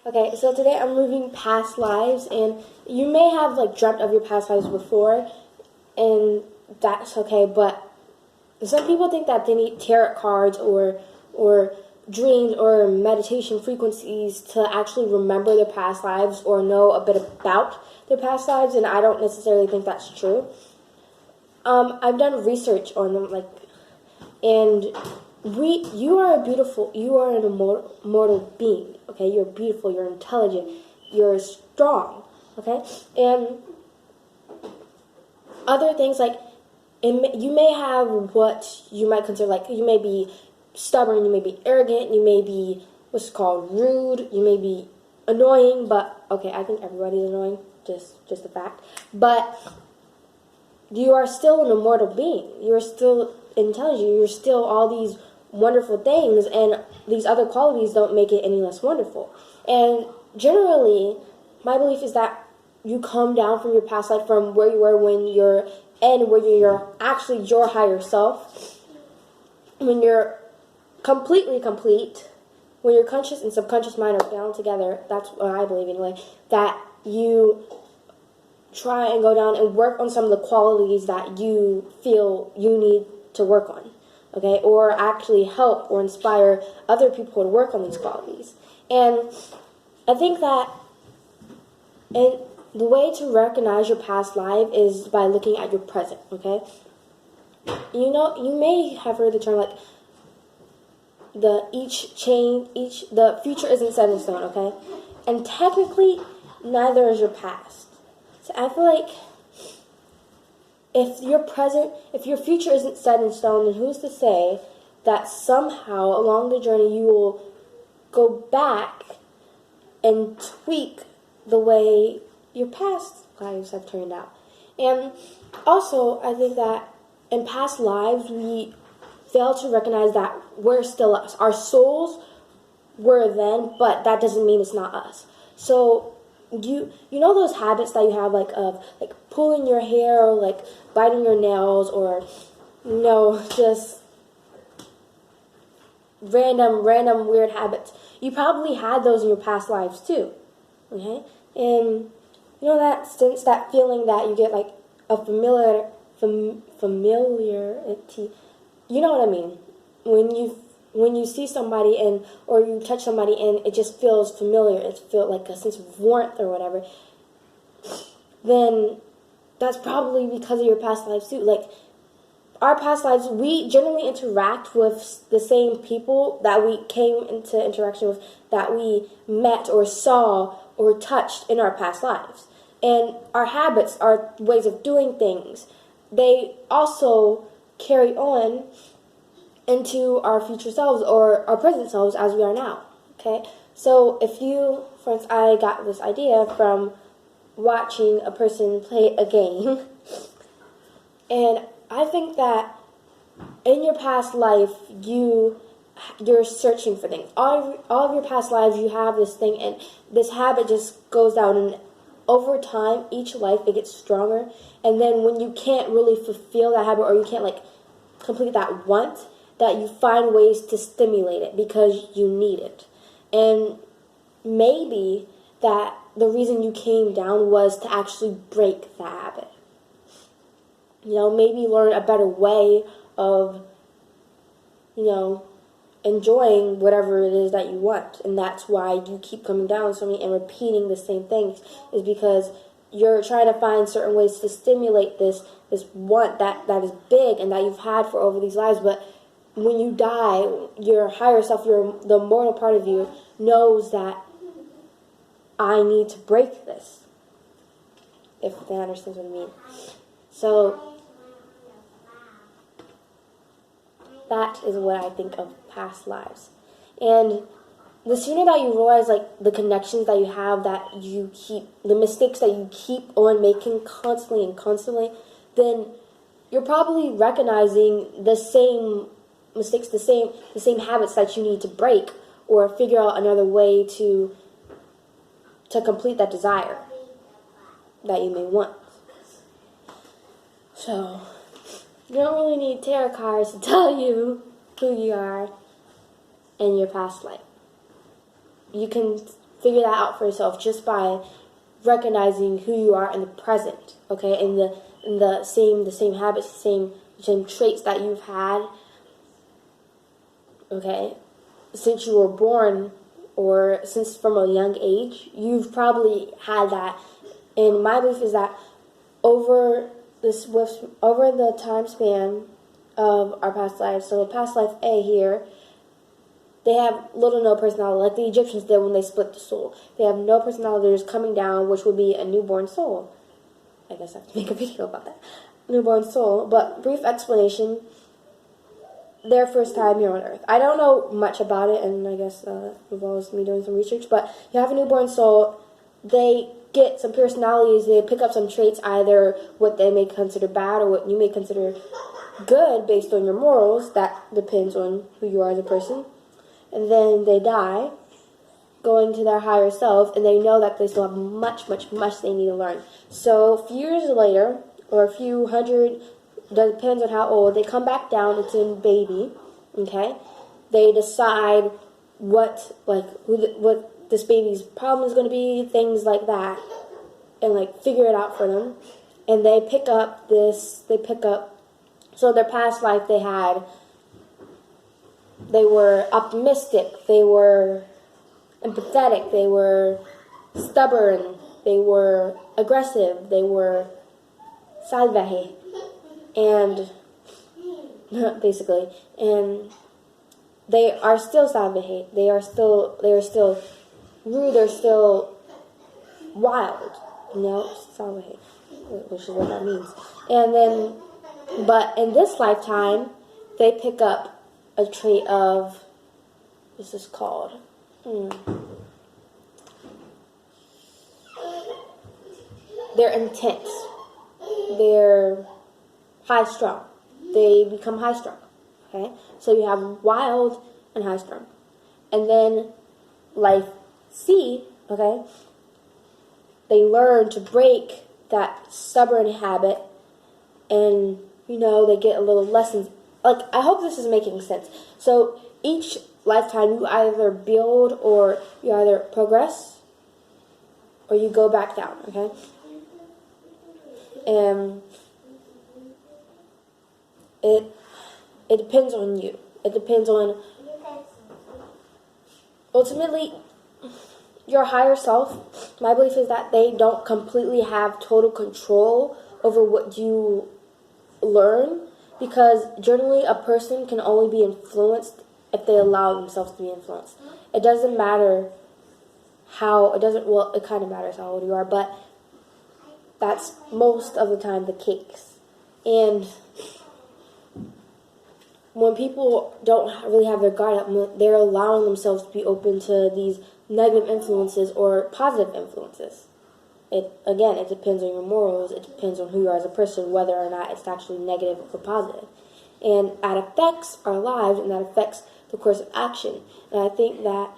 Okay, so today I'm moving past lives, and you may have like dreamt of your past lives before, and that's okay. But some people think that they need tarot cards or dreams or meditation frequencies to actually remember their past lives or know a bit about their past lives, and I don't necessarily think that's true. I've done research on them, and you are an immortal being. Okay, you're beautiful, you're intelligent, you're strong. Okay, and other things like you may have what you might consider like you may be stubborn, you may be arrogant, you may be what's called rude, you may be annoying. But okay, I think everybody's annoying, just a fact. But you are still an immortal being. You are still intelligent. You're still all these wonderful things, and these other qualities don't make it any less wonderful. And generally, my belief is that you come down from your past life, from where you were when you're and where you're actually your higher self, when you're completely complete, when your conscious and subconscious mind are bound together. That's what I believe anyway. That you try and go down and work on some of the qualities that you feel you need to work on, okay? Or actually help or inspire other people to work on these qualities. And I think that the way to recognize your past life is by looking at your present, okay? You may have heard the term like the future isn't set in stone, okay? And technically, neither is your past. So I feel like if your future isn't set in stone, then who's to say that somehow along the journey you will go back and tweak the way your past lives have turned out. And also, I think that in past lives we fail to recognize that we're still us. Our souls were then, but that doesn't mean it's not us. So you know those habits that you have of pulling your hair or like biting your nails or just random weird habits. You probably had those in your past lives too. Okay? And you know that sense, that feeling that you get like a familiarity. You know what I mean? When you see somebody or you touch somebody and it just feels familiar, it feels like a sense of warmth or whatever, then that's probably because of your past lives too. Like our past lives, we generally interact with the same people that we came into interaction with, that we met or saw or touched in our past lives. And our habits, our ways of doing things, they also carry on into our future selves or our present selves as we are now. Okay? So for instance, I got this idea from watching a person play a game. And I think that in your past life, you're searching for things. All of your past lives, you have this thing, and this habit just goes down, and over time, each life, it gets stronger. And then when you can't really fulfill that habit, or you can't complete that want, that you find ways to stimulate it because you need it. And maybe that the reason you came down was to actually break that habit. Maybe learn a better way of, enjoying whatever it is that you want. And that's why you keep coming down so many and repeating the same things, is because you're trying to find certain ways to stimulate this want that is big and that you've had for over these lives. But when you die, your higher self, the mortal part of you, knows that I need to break this. If that understands what I mean. So that is what I think of past lives. And the sooner that you realize the connections that you have, that you keep, the mistakes that you keep on making constantly, then you're probably recognizing the same mistakes, the same habits that you need to break, or figure out another way to complete that desire that you may want. So you don't really need tarot cards to tell you who you are in your past life. You can figure that out for yourself just by recognizing who you are in the present, okay, in the same habits, the same traits that you've had, okay, since you were born, or since from a young age, you've probably had that. And my belief is that over the time span of our past lives, so past life A here, they have little to no personality, like the Egyptians did when they split the soul. They have no personality. They're just coming down, which would be a newborn soul. I guess I have to make a video about that. Newborn soul. But brief explanation, their first time here on Earth. I don't know much about it, and I guess it involves me doing some research, but you have a newborn soul. They get some personalities. They pick up some traits, either what they may consider bad or what you may consider good based on your morals. That depends on who you are as a person. And then they die, going to their higher self, and they know that they still have much they need to learn. So a few years later, or a few hundred, depends on how old, they come back down. It's a baby, okay? They decide what this baby's problem is going to be, things like that, and like figure it out for them. And they pick up, so their past life they were optimistic, they were empathetic, they were stubborn, they were aggressive, they were salvaje, and basically, and they are still salvaje. They are still rude. They're still wild. Salvaje, which is what that means. And then, but in this lifetime, they pick up a trait of, this is called, they're intense, they're high-strung, they become high-strung, okay? So you have wild and high-strung. And then life C, okay, they learn to break that stubborn habit, and, they get a little lessons. Like, I hope this is making sense. So each lifetime you either build, or you either progress, or you go back down, okay? And it depends on you. It depends on, ultimately, your higher self. My belief is that they don't completely have total control over what you learn, because generally a person can only be influenced if they allow themselves to be influenced. It doesn't matter it kind of matters how old you are, but that's most of the time the case. And when people don't really have their guard up, they're allowing themselves to be open to these negative influences or positive influences. It depends on your morals. It depends on who you are as a person, whether or not it's actually negative or positive. And that affects our lives, and that affects the course of action. And I think that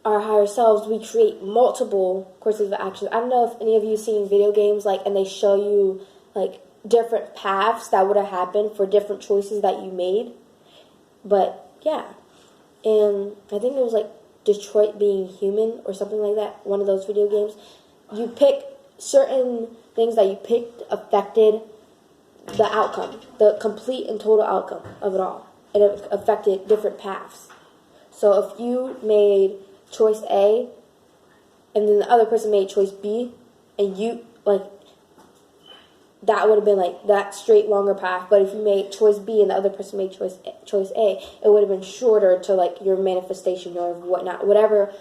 our higher selves, we create multiple courses of action. I don't know if any of you have seen video games, and they show you, different paths that would have happened for different choices that you made. But, yeah. And I think it was, Detroit Being Human or something like that, one of those video games. You pick certain things that you picked affected the outcome, the complete and total outcome of it all. And it affected different paths. So if you made choice A, and then the other person made choice B, and you, that would have been, that straight, longer path. But if you made choice B and the other person made choice A, it would have been shorter to, your manifestation or whatnot. Whatever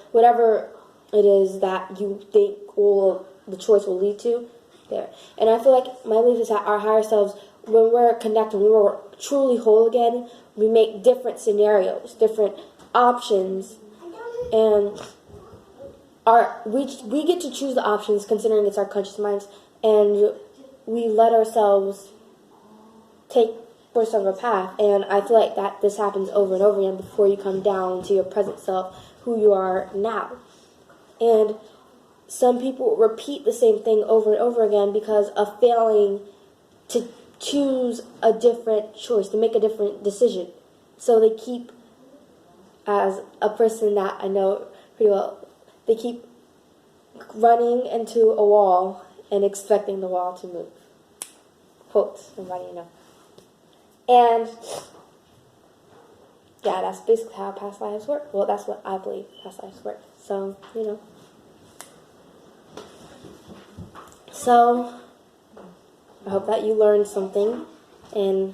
it is that you think the choice will lead to, there. And I feel like my belief is that our higher selves, when we're connected, when we're truly whole again, we make different scenarios, different options, and we get to choose the options considering it's our conscious minds, and we let ourselves take course of a path. And I feel like that this happens over and over again before you come down to your present self, who you are now. And some people repeat the same thing over and over again because of failing to choose a different choice, to make a different decision. So they keep, as a person that I know pretty well, they keep running into a wall and expecting the wall to move. Quote, somebody you know. And yeah, that's basically how past lives work. Well, that's what I believe past lives work. So, So, I hope that you learned something, and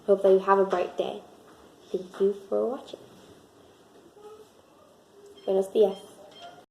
hope that you have a bright day. Thank you for watching. Buenos días.